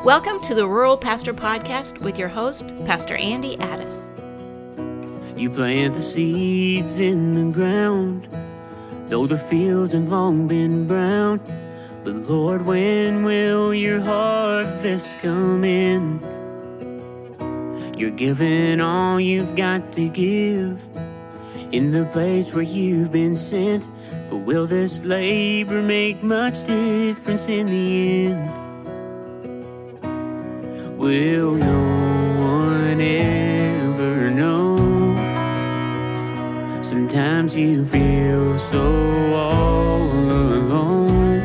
Welcome to the Rural Pastor Podcast with your host, Pastor Andy Addis. You plant the seeds in the ground, though the fields have long been brown. But Lord, when will your harvest come in? You're giving all you've got to give in the place where you've been sent. But will this labor make much difference in the end? Will no one ever know? Sometimes you feel so all alone.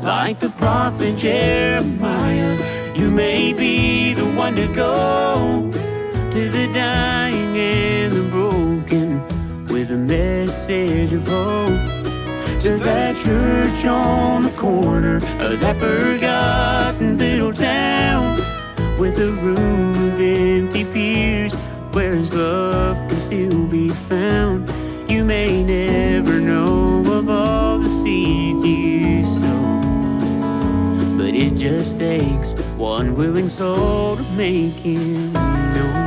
Like the prophet Jeremiah, you may be the one to go to the dying and the broken with a message of hope. To that church on the corner of that forgotten little town, with a room of empty pews where his love can still be found. You may never know of all the seeds you sow, but it just takes one willing soul to make him known.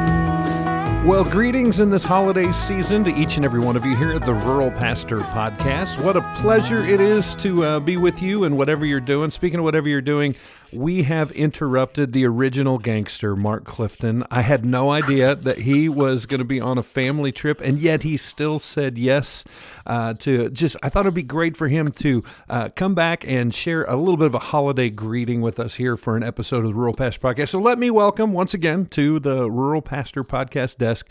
Well, greetings in this holiday season to each and every one of you here at the Rural Pastor Podcast. What a pleasure it is to be with you and whatever you're doing. Speaking of whatever you're doing, we have interrupted the original gangster, Mark Clifton. I had no idea that he was going to be on a family trip, and yet he still said yes I thought it'd be great for him to come back and share a little bit of a holiday greeting with us here for an episode of the Rural Pastor Podcast. So let me welcome once again to the Rural Pastor Podcast desk,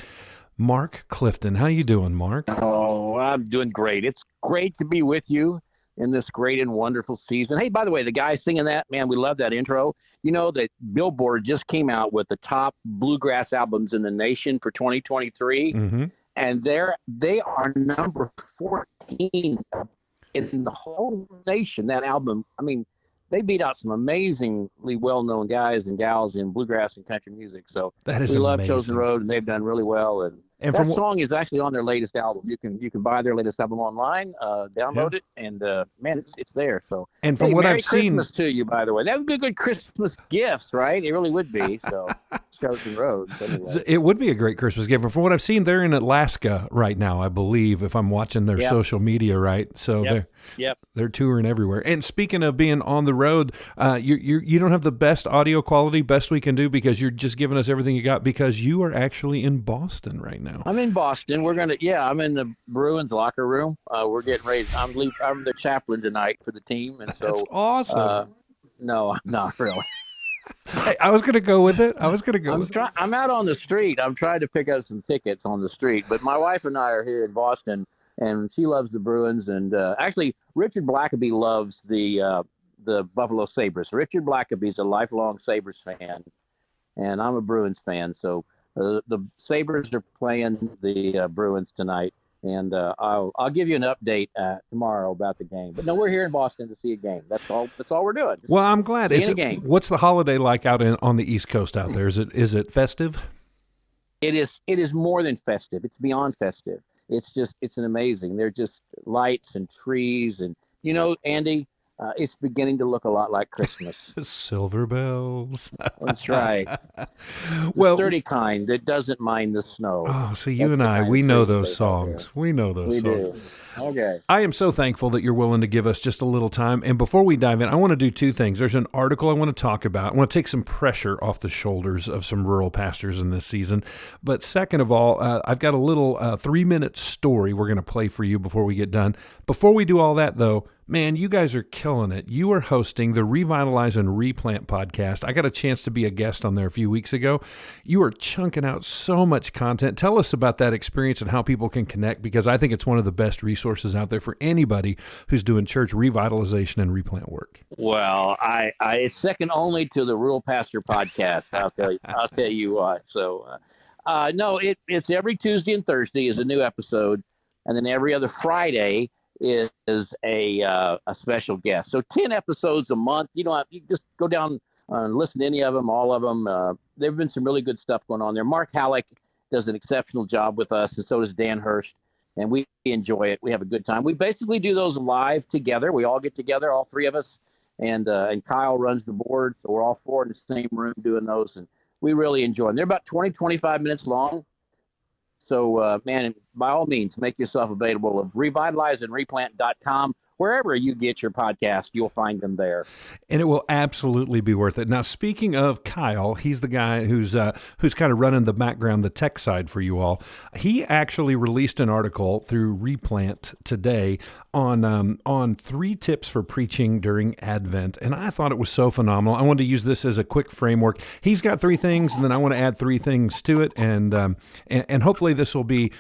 Mark Clifton. How you doing, Mark? Oh, I'm doing great. It's great to be with you in this great and wonderful season. Hey, by the way, the guy singing that, man, we love that intro. You know that Billboard just came out with the top bluegrass albums in the nation for 2023, and they are number 14 in the whole nation. That album, I mean, they beat out some amazingly well-known guys and gals in bluegrass and country music. So that is we love amazing. Chosen Road, and they've done really well. And that song is actually on their latest album. You can buy their latest album online, download it, and man, it's there. So and from what Merry I've seen, Christmas to you, by the way. That would be a good Christmas gift, right? It really would be. So Chosen Road. Anyway. It would be a great Christmas gift. From what I've seen, they're in Alaska right now, I believe, if I'm watching their social media right. So they're touring everywhere. And speaking of being on the road, you don't have the best audio quality, best we can do, because you're just giving us everything you got, because you are actually in Boston right now. I'm in Boston. I'm in the Bruins locker room. We're getting ready. I'm the chaplain tonight for the team, and so that's awesome. No, not really. Hey, I was going to go with it. I'm out on the street. I'm trying to pick up some tickets on the street, but my wife and I are here in Boston, and she loves the Bruins. And actually, Richard Blackaby loves the Buffalo Sabres. Richard Blackaby's a lifelong Sabres fan, and I'm a Bruins fan. So the Sabres are playing the Bruins tonight, and I'll give you an update tomorrow about the game. But no, we're here in Boston to see a game. That's all we're doing. Well, I'm glad. It's a game. What's the holiday like out on the East Coast out there? Is it festive? It is more than festive. It's beyond festive. It's an amazing. They're just lights and trees, and Andy, it's beginning to look a lot like Christmas. Silver bells. That's right. Well, the sturdy kind that doesn't mind the snow. Oh, so you and I, we know those songs. We know those songs. Do. Okay. I am so thankful that you're willing to give us just a little time. And before we dive in, I want to do two things. There's an article I want to talk about. I want to take some pressure off the shoulders of some rural pastors in this season. But second of all, I've got a little 3-minute story we're going to play for you before we get done. Before we do all that, though, man, you guys are killing it. You are hosting the Revitalize and Replant podcast. I got a chance to be a guest on there a few weeks ago. You are chunking out so much content. Tell us about that experience and how people can connect, because I think it's one of the best resources out there for anybody who's doing church revitalization and replant work. Well, I it's second only to the Rural Pastor podcast. I'll tell you what. So, no, it's every Tuesday and Thursday is a new episode, and then every other Friday is a special guest. So 10 episodes a month. You just go down and listen to any of them, all of them. There have been some really good stuff going on there. Mark Halleck does an exceptional job with us, and so does Dan Hurst. And we enjoy it. We have a good time. We basically do those live together. We all get together, all three of us, and Kyle runs the board. So we're all four in the same room doing those, and we really enjoy them. They're about 20-25 minutes long. So, man, by all means, make yourself available of revitalizeandreplant.com. Wherever you get your podcast, you'll find them there. And it will absolutely be worth it. Now, speaking of Kyle, he's the guy who's kind of running the background, the tech side for you all. He actually released an article through Replant today on 3 tips for preaching during Advent, and I thought it was so phenomenal. I wanted to use this as a quick framework. He's got 3 things, and then I want to add 3 things to it, and hopefully this will be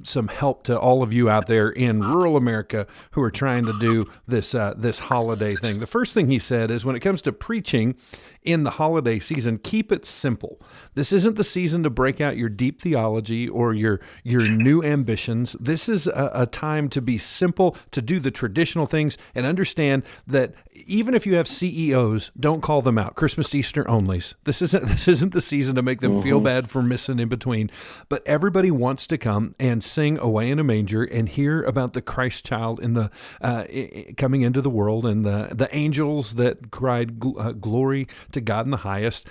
some help to all of you out there in rural America who are trying to do this holiday thing. The first thing he said is, when it comes to preaching in the holiday season, keep it simple. This isn't the season to break out your deep theology or your new ambitions. This is a time to be simple, to do the traditional things, and understand that even if you have CEOs, don't call them out. Christmas, Easter onlys. This isn't the season to make them feel bad for missing in between. But everybody wants to come and sing "Away in a Manger" and hear about the Christ child in the coming into the world, and the angels that cried glory to God in the highest.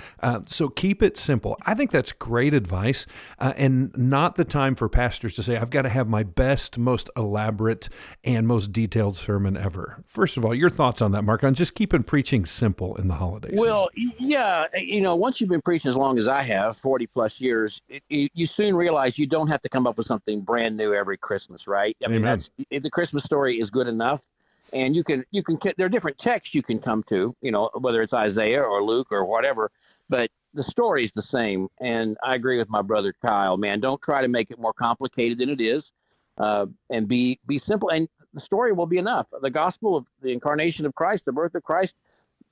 So keep it simple. I think that's great advice, and not the time for pastors to say, I've got to have my best, most elaborate, and most detailed sermon ever. First of all, your thoughts on that, Mark, on just keeping preaching simple in the holidays? Well, yeah, once you've been preaching as long as I have, 40 plus years, you soon realize you don't have to come up with something brand new every Christmas, right? I mean, if the Christmas story is good enough. And you can there are different texts you can come to, whether it's Isaiah or Luke or whatever, but the story is the same. And I agree with my brother Kyle, man. Don't try to make it more complicated than it is, and be simple. And the story will be enough. The gospel of the incarnation of Christ, the birth of Christ,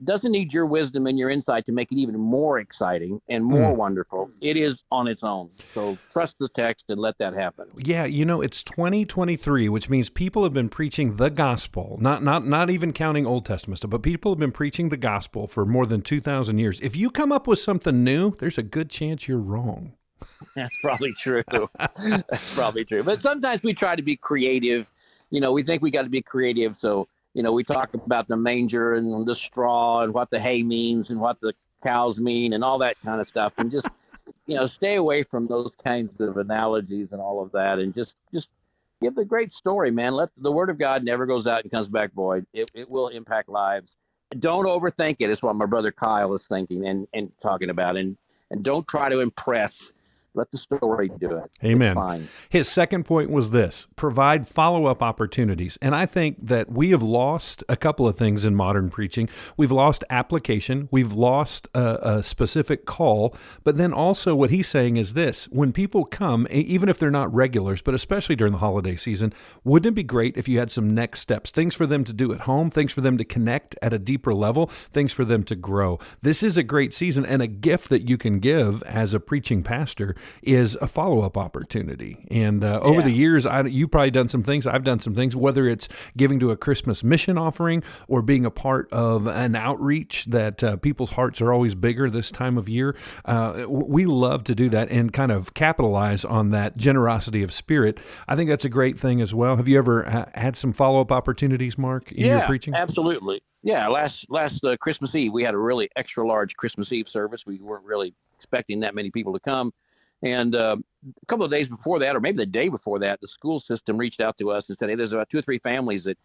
doesn't need your wisdom and your insight to make it even more exciting and more wonderful. It is on its own. So trust the text and let that happen. Yeah, it's 2023, which means people have been preaching the gospel, not even counting Old Testament stuff, but people have been preaching the gospel for more than 2,000 years. If you come up with something new, there's a good chance you're wrong. That's probably true. That's probably true. But sometimes we try to be creative. We think we got to be creative, so we talk about the manger and the straw and what the hay means and what the cows mean and all that kind of stuff. And just, stay away from those kinds of analogies and all of that. And just give the great story, man. Let the word of God never goes out and comes back void. It will impact lives. Don't overthink it. Is what my brother Kyle is thinking and talking about. And don't try to impress. Let the story do it. Amen. His second point was this: provide follow-up opportunities. And I think that we have lost a couple of things in modern preaching. We've lost application. We've lost a specific call. But then also what he's saying is this: when people come, even if they're not regulars, but especially during the holiday season, wouldn't it be great if you had some next steps, things for them to do at home, things for them to connect at a deeper level, things for them to grow? This is a great season, and a gift that you can give as a preaching pastor is a follow-up opportunity. And over the years, you've probably done some things, I've done some things, whether it's giving to a Christmas mission offering or being a part of an outreach that people's hearts are always bigger this time of year. We love to do that and kind of capitalize on that generosity of spirit. I think that's a great thing as well. Have you ever had some follow-up opportunities, Mark, in your preaching? Absolutely. Yeah, last Christmas Eve, we had a really extra large Christmas Eve service. We weren't really expecting that many people to come. And a couple of days before that, or maybe the day before that, the school system reached out to us and said, hey, there's about 2 or 3 families that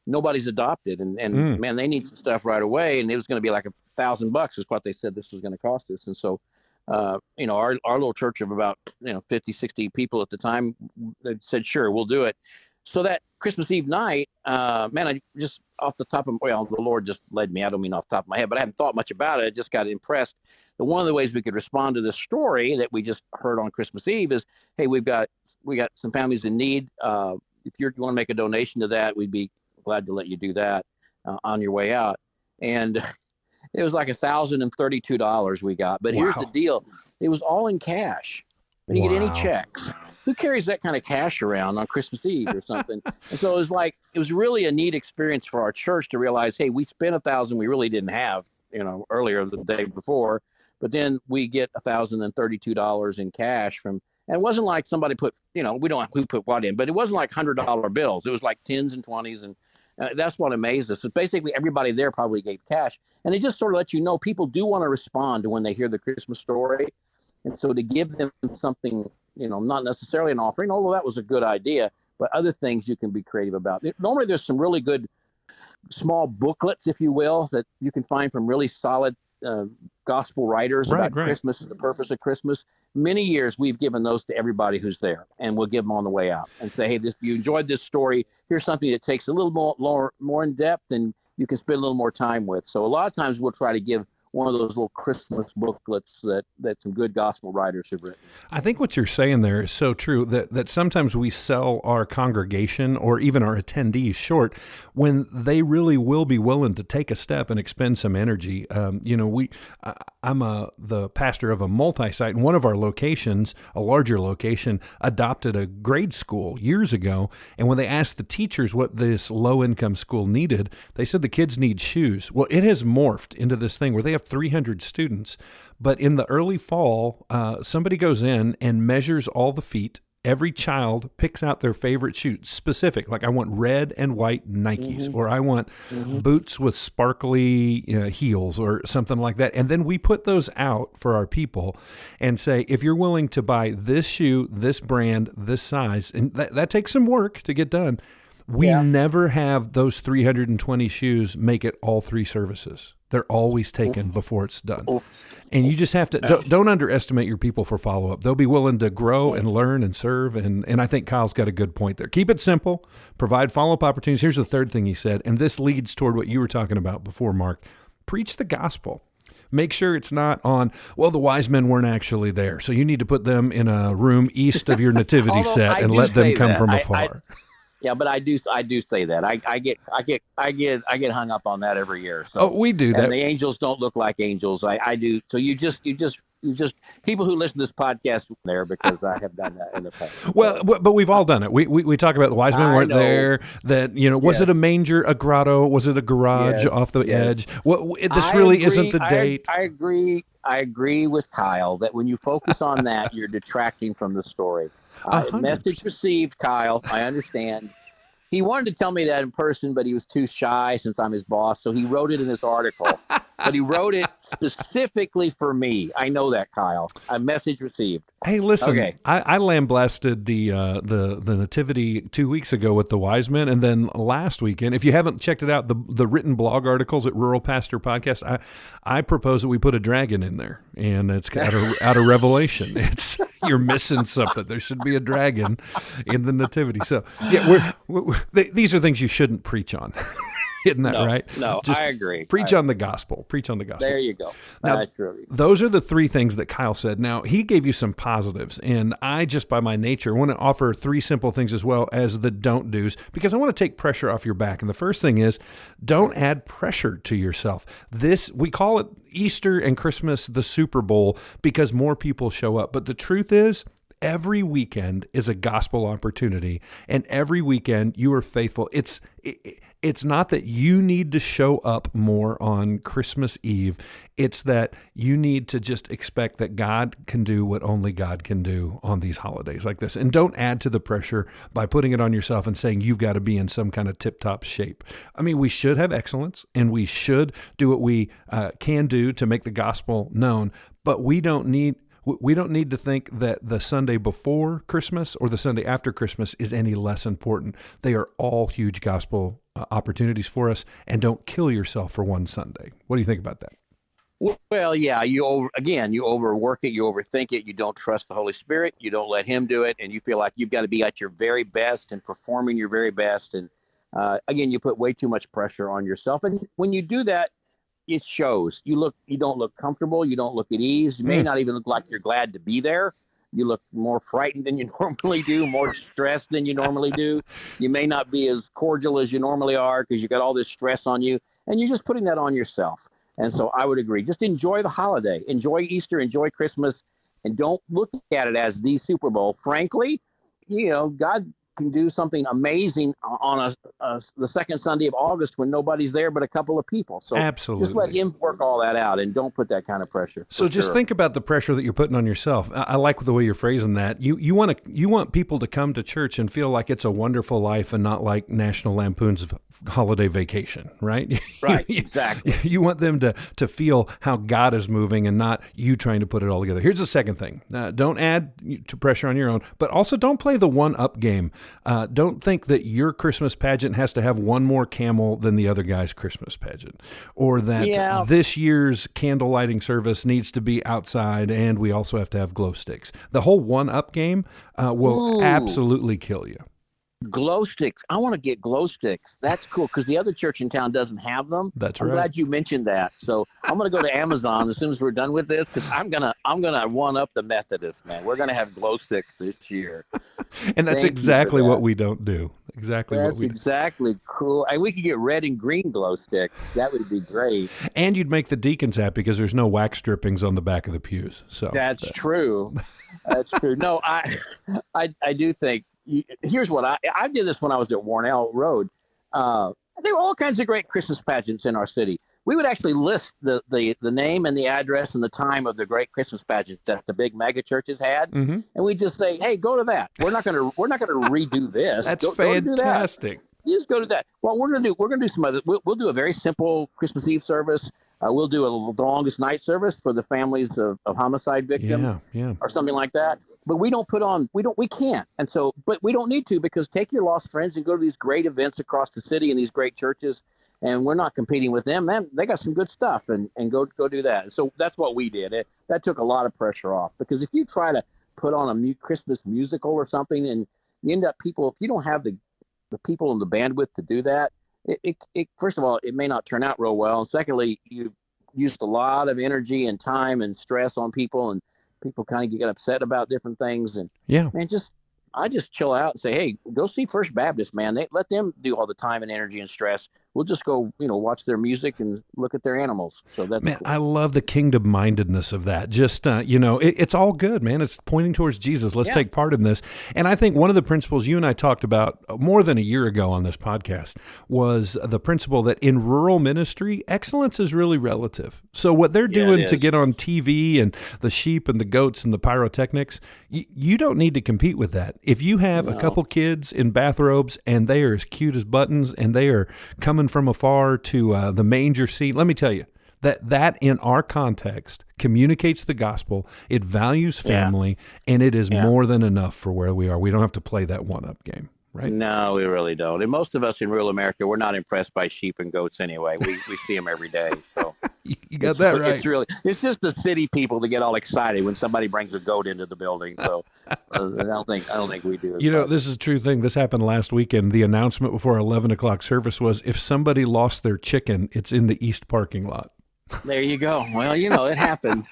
nobody's adopted. And man, they need some stuff right away. And it was going to be like $1,000 is what they said this was going to cost us. And so, our little church of about, 50, 60 people at the time, they said, sure, we'll do it. So that Christmas Eve night, man, I just off the top of, the Lord just led me. I don't mean off the top of my head, but I hadn't thought much about it. I just got impressed. But one of the ways we could respond to this story that we just heard on Christmas Eve is, hey, we got some families in need. If you want to make a donation to that, we'd be glad to let you do that on your way out. And it was like $1,032 we got. But here's the deal. It was all in cash. We didn't get any checks. Who carries that kind of cash around on Christmas Eve or something? And so it was really a neat experience for our church to realize, hey, we spent $1,000 we really didn't have, earlier the day before. But then we get $1,032 in cash from, and it wasn't like somebody put, we don't know who put what in, but it wasn't like $100 bills. It was like 10s and 20s, and That's what amazed us. So basically, everybody there probably gave cash, and it just sort of lets you know people do want to respond to when they hear the Christmas story, and so to give them something, not necessarily an offering, although that was a good idea, but other things you can be creative about. Normally, there's some really good small booklets, if you will, that you can find from really solid gospel writers about Christmas and the purpose of Christmas. Many years we've given those to everybody who's there, and we'll give them on the way out and say, hey, if you enjoyed this story, here's something that takes a little more in depth and you can spend a little more time with. So a lot of times we'll try to give one of those little Christmas booklets that some good gospel writers have written. I think what you're saying there is so true, that sometimes we sell our congregation or even our attendees short when they really will be willing to take a step and expend some energy. I'm the pastor of a multi-site, and one of our locations, a larger location, adopted a grade school years ago. And when they asked the teachers what this low-income school needed, they said the kids need shoes. Well, it has morphed into this thing where they have 300 students. But in the early fall, somebody goes in and measures all the feet. Every child picks out their favorite shoe, specific, like I want red and white Nikes, or I want boots with sparkly heels or something like that. And then we put those out for our people and say, if you're willing to buy this shoe, this brand, this size, and that takes some work to get done. We never have those 320 shoes make it all three services. They're always taken before it's done. And you just have to, don't underestimate your people for follow-up. They'll be willing to grow and learn and serve. And I think Kyle's got a good point there. Keep it simple. Provide follow-up opportunities. Here's the third thing he said, and this leads toward what you were talking about before, Mark. Preach the gospel. Make sure it's not on, well, the wise men weren't actually there, so you need to put them in a room east of your nativity set and let them come from afar. Yeah, but I do say that. I get hung up on that every year. So. We do that. And the angels don't look like angels. I do. So you just people who listen to this podcast there because I have done that in the past. Well, but we've all done it. We talk about the wise men weren't there. That was it a manger, a grotto? Was it a garage off the edge? This really isn't the date. I agree with Kyle that when you focus on that, you're detracting from the story. Message received, Kyle. I understand. He wanted to tell me that in person, but he was too shy since I'm his boss. So he wrote it in his article. But he wrote it specifically for me. I know that, Kyle. A message received. Hey, listen, okay. I lambasted the nativity 2 weeks ago with the wise men, and then last weekend, if you haven't checked it out, the written blog articles at Rural Pastor Podcast, I propose that we put a dragon in there, and it's out of Revelation. It's you're missing something. There should be a dragon in the nativity. So yeah, these are things you shouldn't preach on. Isn't that right? No, just I agree. Preach on the gospel. Preach on the gospel. There you go. Now, those are the three things that Kyle said. Now, he gave you some positives, and I just by my nature want to offer three simple things as well as the don't do's, because I want to take pressure off your back. And the first thing is don't add pressure to yourself. We call it Easter and Christmas the Super Bowl because more people show up. But the truth is, every weekend is a gospel opportunity, and every weekend you are faithful. It's not that you need to show up more on Christmas Eve. It's that you need to just expect that God can do what only God can do on these holidays like this. And don't add to the pressure by putting it on yourself and saying you've got to be in some kind of tip-top shape. I mean, we should have excellence, and we should do what we can do to make the gospel known, but we don't need to think that the Sunday before Christmas or the Sunday after Christmas is any less important. They are all huge gospel opportunities for us, and don't kill yourself for one Sunday. What do you think about that? Well, yeah, you overwork it, you overthink it, you don't trust the Holy Spirit, you don't let Him do it, and you feel like you've got to be at your very best and performing your very best. And again, you put way too much pressure on yourself. And when you do that, it shows. You don't look comfortable. You don't look at ease. You may not even look like you're glad to be there. You look more frightened than you normally do, more stressed than you normally do. You may not be as cordial as you normally are because you got all this stress on you, and you're just putting that on yourself. And so I would agree. Just enjoy the holiday. Enjoy Easter. Enjoy Christmas. And don't look at it as the Super Bowl. Frankly, God can do something amazing on the second Sunday of August when nobody's there but a couple of people. So Absolutely. just let him work all that out, and don't put that kind of pressure. So just think about the pressure that you're putting on yourself. I like the way you're phrasing that. You want people to come to church and feel like it's a wonderful life and not like National Lampoon's Holiday Vacation, right? Right, exactly. You want them to feel how God is moving and not you trying to put it all together. Here's the second thing. Don't add to pressure on your own, but also don't play the one-up game. Don't think that your Christmas pageant has to have one more camel than the other guy's Christmas pageant, or that this year's candle lighting service needs to be outside and we also have to have glow sticks. The whole one-up game will absolutely kill you. Glow sticks. I want to get glow sticks. That's cool because the other church in town doesn't have them. That's I'm right. glad you mentioned that. So I'm going to go to Amazon as soon as we're done with this because I'm gonna one up the Methodists, man. We're gonna have glow sticks this year. And that's exactly what we don't do. Exactly Cool. And we could get red and green glow sticks. That would be great. And you'd make the deacons happy because there's no wax drippings on the back of the pews. So that's true. That's true. No, I do think. Here's what I did this when I was at Warnell Road. There were all kinds of great Christmas pageants in our city. We would actually list the name and the address and the time of the great Christmas pageants that the big mega churches had, and we just say, "Hey, go to that. We're not gonna redo this. That's fantastic. You just go to that. Well, we're gonna do some other. We'll do a very simple Christmas Eve service. We'll do the longest night service for the families of homicide victims, or something like that. But we don't we can't. And so, but we don't need to because take your lost friends and go to these great events across the city and these great churches. And we're not competing with them. Man, they got some good stuff and go do that. So that's what we did. That took a lot of pressure off because if you try to put on a Christmas musical or something and you end up if you don't have the people and the bandwidth to do that, it first of all, it may not turn out real well. And secondly, you used a lot of energy and time and stress on people and people kind of get upset about different things. And man, I just chill out and say, hey, go see First Baptist, man. Let them do all the time and energy and stress. We'll just go, watch their music and look at their animals. So that's cool. I love the kingdom mindedness of that. Just, it's all good, man. It's pointing towards Jesus. Let's take part in this. And I think one of the principles you and I talked about more than a year ago on this podcast was the principle that in rural ministry, excellence is really relative. So what they're doing to get on TV and the sheep and the goats and the pyrotechnics, you don't need to compete with that. If you have a couple kids in bathrobes and they are as cute as buttons and they are coming from afar to the manger scene, let me tell you that in our context communicates the gospel. It values family, and it is more than enough for where we are. We don't have to play that one-up game, right? No, we really don't. And most of us in rural America, we're not impressed by sheep and goats anyway. We see them every day. So you got that right. It's just the city people to get all excited when somebody brings a goat into the building. So I don't think we do. This is a true thing. This happened last weekend. The announcement before 11 o'clock service was if somebody lost their chicken, it's in the east parking lot. There you go. Well, it happens.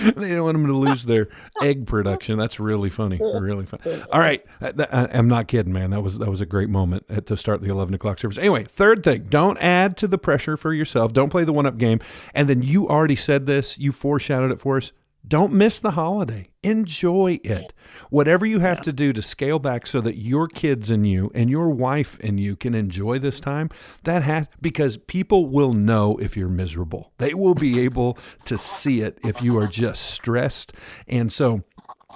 They don't want them to lose their egg production. That's really funny. Really funny. All right. I'm not kidding, man. That was a great moment to start the 11 o'clock service. Anyway, third thing, don't add to the pressure for yourself. Don't play the one-up game. And then you already said this. You foreshadowed it for us. Don't miss the holiday. Enjoy it. Whatever you have to do to scale back so that your kids and you and your wife and you can enjoy this time, because people will know if you're miserable. They will be able to see it if you are just stressed. And so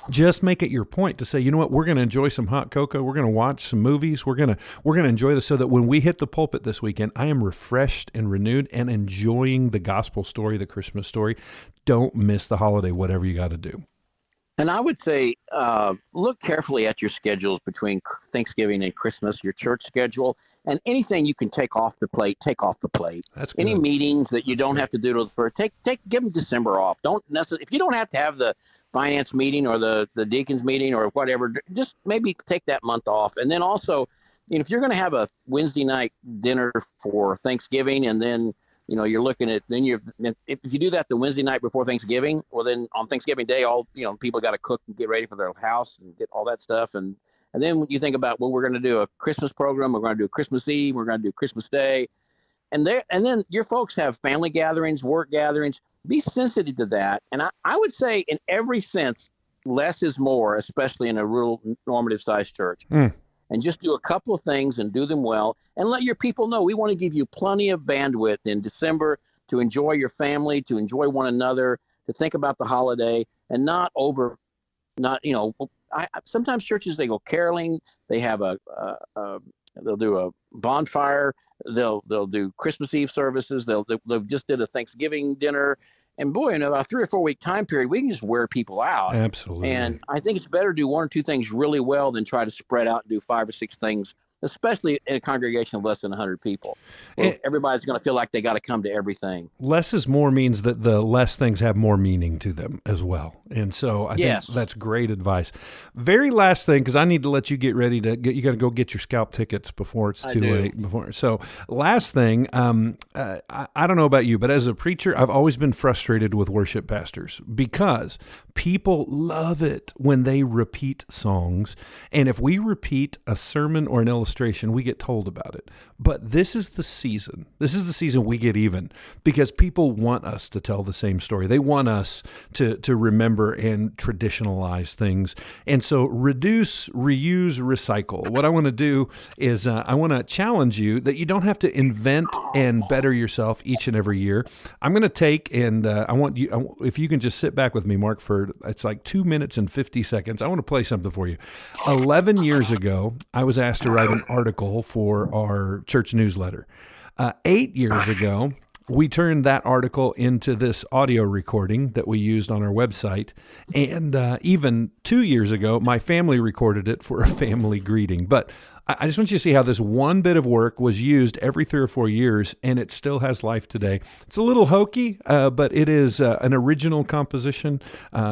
just make it your point to say, you know what, we're going to enjoy some hot cocoa. We're going to watch some movies. We're going to enjoy this so that when we hit the pulpit this weekend, I am refreshed and renewed and enjoying the gospel story, the Christmas story. Don't miss the holiday, whatever you got to do. And I would say, look carefully at your schedules between Thanksgiving and Christmas, your church schedule, and anything you can take off the plate, take off the plate. That's good. Any meetings that you don't have to do give them December off. Don't necessarily, if you don't have to have the finance meeting or the deacons meeting or whatever, just maybe take that month off. And then also, if you're going to have a Wednesday night dinner for Thanksgiving and then you're looking at, if you do that the Wednesday night before Thanksgiving, well, then on Thanksgiving Day, people got to cook and get ready for their house and get all that stuff. And then when you think about, well, we're going to do a Christmas program, we're going to do a Christmas Eve, we're going to do Christmas Day. And then your folks have family gatherings, work gatherings. Be sensitive to that. And I would say in every sense, less is more, especially in a rural normative sized church. and just do a couple of things and do them well, and let your people know we want to give you plenty of bandwidth in December to enjoy your family, to enjoy one another, to think about the holiday, and not sometimes churches, they go caroling, they have they'll do a bonfire, they'll do Christmas Eve services, they'll just did a Thanksgiving dinner, and boy, in about a 3 or 4 week time period, we can just wear people out. Absolutely. And I think it's better to do 1 or 2 things really well than try to spread out and do 5 or 6 things, especially in a congregation of less than 100 people. Everybody's going to feel like they got to come to everything. Less is more means that the less things have more meaning to them as well. And so I think that's great advice. Very last thing, because I need to let you get ready you got to go get your scalp tickets before it's too late. So last thing, I don't know about you, but as a preacher, I've always been frustrated with worship pastors because people love it when they repeat songs. And if we repeat a sermon or an illustration, we get told about it. But this is the season. This is the season we get even because people want us to tell the same story. They want us to remember and traditionalize things. And so reduce, reuse, recycle. What I want to do is I want to challenge you that you don't have to invent and better yourself each and every year. I'm going to take and I want you, if you can just sit back with me, Mark, for it's like 2 minutes and 50 seconds. I want to play something for you. 11 years ago, I was asked to write an article for our church newsletter. 8 years ago, we turned that article into this audio recording that we used on our website. And even 2 years ago, my family recorded it for a family greeting. But I just want you to see how this one bit of work was used every 3 or 4 years, and it still has life today. It's a little hokey, but it is an original composition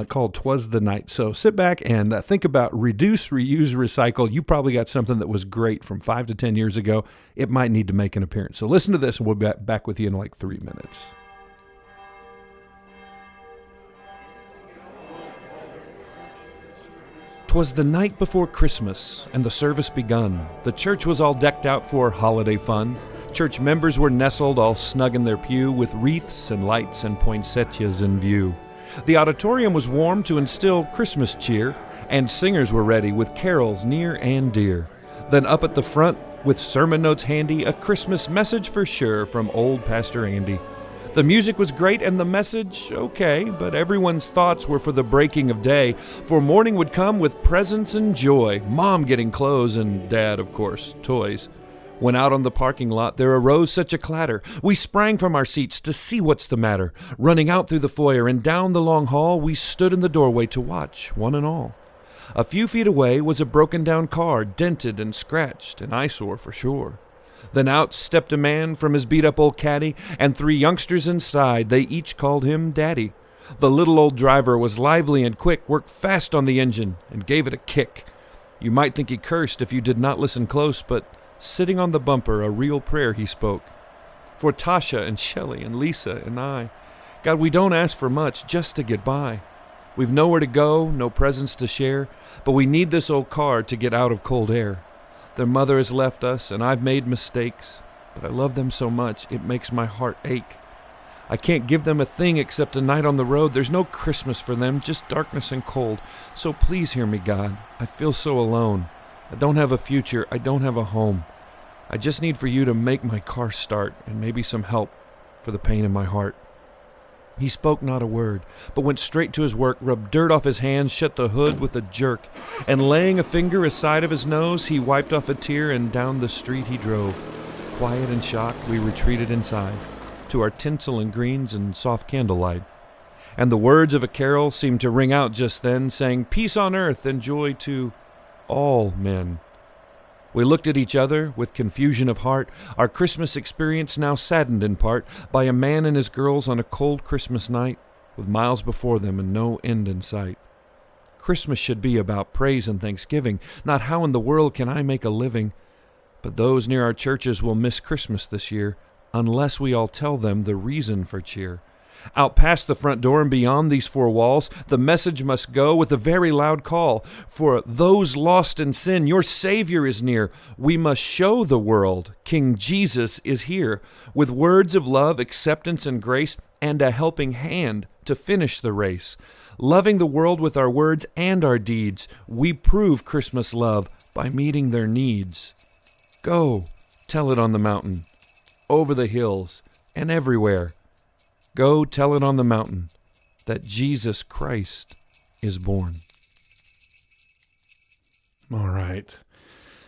called "'Twas the Night." So sit back and think about reduce, reuse, recycle. You probably got something that was great from 5 to 10 years ago. It might need to make an appearance. So listen to this, and we'll be back with you in like 3 minutes. 'Twas the night before Christmas, and the service begun. The church was all decked out for holiday fun. Church members were nestled all snug in their pew, with wreaths and lights and poinsettias in view. The auditorium was warm to instill Christmas cheer, and singers were ready with carols near and dear. Then up at the front, with sermon notes handy, a Christmas message for sure from old Pastor Andy. The music was great and the message okay, but everyone's thoughts were for the breaking of day, for morning would come with presents and joy, Mom getting clothes and Dad, of course, toys. When out on the parking lot there arose such a clatter, we sprang from our seats to see what's the matter. Running out through the foyer and down the long hall, we stood in the doorway to watch, one and all. A few feet away was a broken down car, dented and scratched, an eyesore for sure. Then out stepped a man from his beat-up old caddy, and 3 youngsters inside, they each called him Daddy. The little old driver was lively and quick, worked fast on the engine, and gave it a kick. You might think he cursed if you did not listen close, but sitting on the bumper, a real prayer he spoke. For Tasha and Shelley and Lisa and I. God, we don't ask for much, just to get by. We've nowhere to go, no presents to share, but we need this old car to get out of cold air. Their mother has left us, and I've made mistakes, but I love them so much, it makes my heart ache. I can't give them a thing except a night on the road. There's no Christmas for them, just darkness and cold. So please hear me, God. I feel so alone. I don't have a future. I don't have a home. I just need for you to make my car start, and maybe some help for the pain in my heart. He spoke not a word, but went straight to his work, rubbed dirt off his hands, shut the hood with a jerk, and laying a finger aside of his nose, he wiped off a tear, and down the street he drove. Quiet and shocked, we retreated inside, to our tinsel and greens and soft candlelight. And the words of a carol seemed to ring out just then, saying, "Peace on earth and joy to all men." We looked at each other with confusion of heart, our Christmas experience now saddened in part by a man and his girls on a cold Christmas night, with miles before them and no end in sight. Christmas should be about praise and thanksgiving, not how in the world can I make a living. But those near our churches will miss Christmas this year, unless we all tell them the reason for cheer. Out past the front door and beyond these 4 walls, the message must go with a very loud call. For those lost in sin, your Savior is near. We must show the world King Jesus is here, with words of love, acceptance, and grace, and a helping hand to finish the race. Loving the world with our words and our deeds, we prove Christmas love by meeting their needs. Go, tell it on the mountain, over the hills, and everywhere. Go, tell it on the mountain that Jesus Christ is born. All right.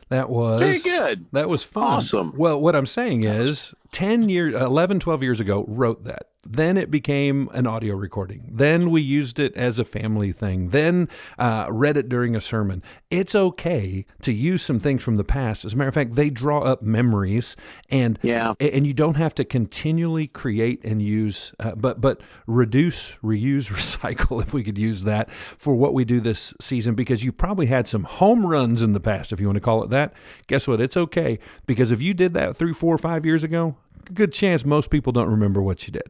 That was very good. That was fun. Awesome. Well, what I'm saying is 11, 12 years ago, wrote that. Then it became an audio recording. Then we used it as a family thing. Then read it during a sermon. It's okay to use some things from the past. As a matter of fact, they draw up memories, and you don't have to continually create and use, but reduce, reuse, recycle, if we could use that, for what we do this season, because you probably had some home runs in the past, if you want to call it that. Guess what? It's okay, because if you did that 3, 4, 5 years ago, good chance most people don't remember what you did.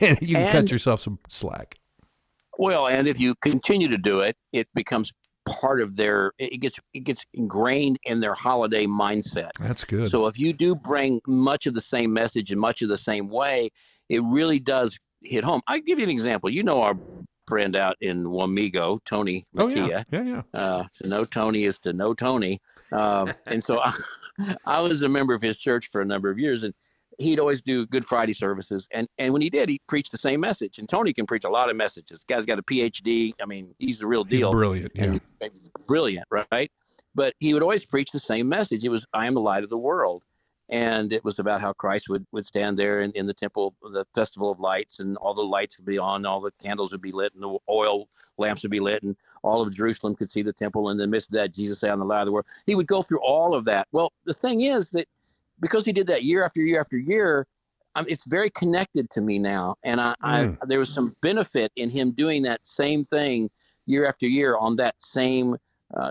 You can cut yourself some slack. Well, and if you continue to do it, it becomes part of it gets ingrained in their holiday mindset. That's good. So if you do bring much of the same message in much of the same way, it really does hit home. I'll give you an example. You know our friend out in Wamego, Tony Mattia. Oh, yeah. To know Tony is to know Tony. And so I was a member of his church for a number of years, and he'd always do Good Friday services. And when he did, he preached the same message. And Tony can preach a lot of messages. The guy's got a PhD. I mean, he's the real deal. He's brilliant. Yeah. Brilliant, right? But he would always preach the same message. It was, I am the light of the world. And it was about how Christ would stand there in the temple, the festival of lights, and all the lights would be on, all the candles would be lit, and the oil lamps would be lit, and all of Jerusalem could see the temple. And in the midst of that, Jesus said, I am the light of the world. He would go through all of that. Well, the thing is that because he did that year after year after year, it's very connected to me now. And there was some benefit in him doing that same thing year after year on that same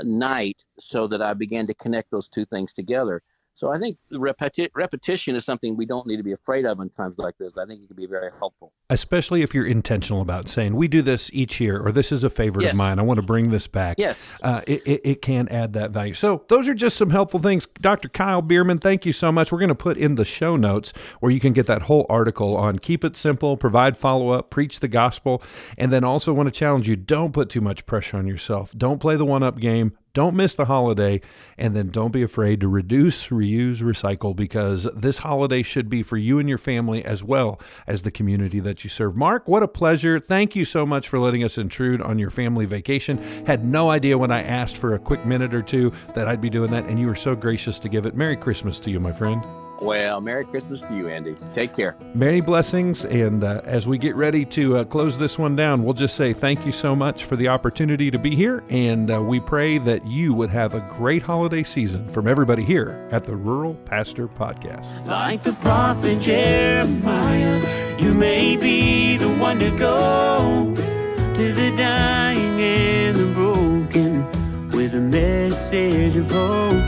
night, so that I began to connect those two things together. So I think repetition is something we don't need to be afraid of in times like this. I think it can be very helpful. Especially if you're intentional about saying, we do this each year, or this is a favorite of mine. I want to bring this back. Yes. It can add that value. So those are just some helpful things. Dr. Kyle BUEERMANN, thank you so much. We're going to put in the show notes where you can get that whole article on keep it simple, provide follow-up, preach the gospel, and then also want to challenge you, don't put too much pressure on yourself. Don't play the one-up game. Don't miss the holiday, and then don't be afraid to reduce, reuse, recycle, because this holiday should be for you and your family as well as the community that you serve. Mark, what a pleasure. Thank you so much for letting us intrude on your family vacation. Had no idea when I asked for a quick minute or two that I'd be doing that, and you were so gracious to give it. Merry Christmas to you, my friend. Well, Merry Christmas to you, Andy. Take care. Merry blessings. And as we get ready to close this one down, we'll just say thank you so much for the opportunity to be here. And we pray that you would have a great holiday season from everybody here at the Rural Pastor Podcast. Like the prophet Jeremiah, you may be the one to go to the dying and the broken with a message of hope.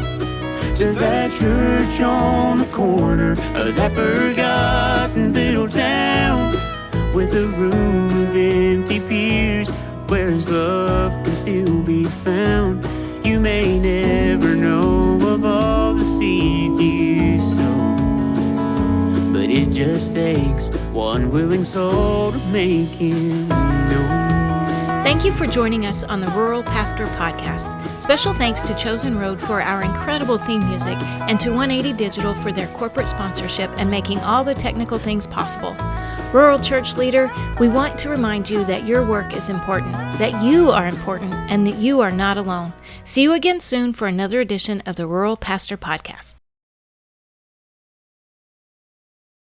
To that church on the corner of that forgotten little town, with a room of empty pews where his love can still be found. You may never know of all the seeds you sow, but it just takes one willing soul to make him know. Thank you for joining us on the Rural Pastor Podcast. Special thanks to Chosen Road for our incredible theme music, and to 180 Digital for their corporate sponsorship and making all the technical things possible. Rural Church Leader, we want to remind you that your work is important, that you are important, and that you are not alone. See you again soon for another edition of the Rural Pastor Podcast.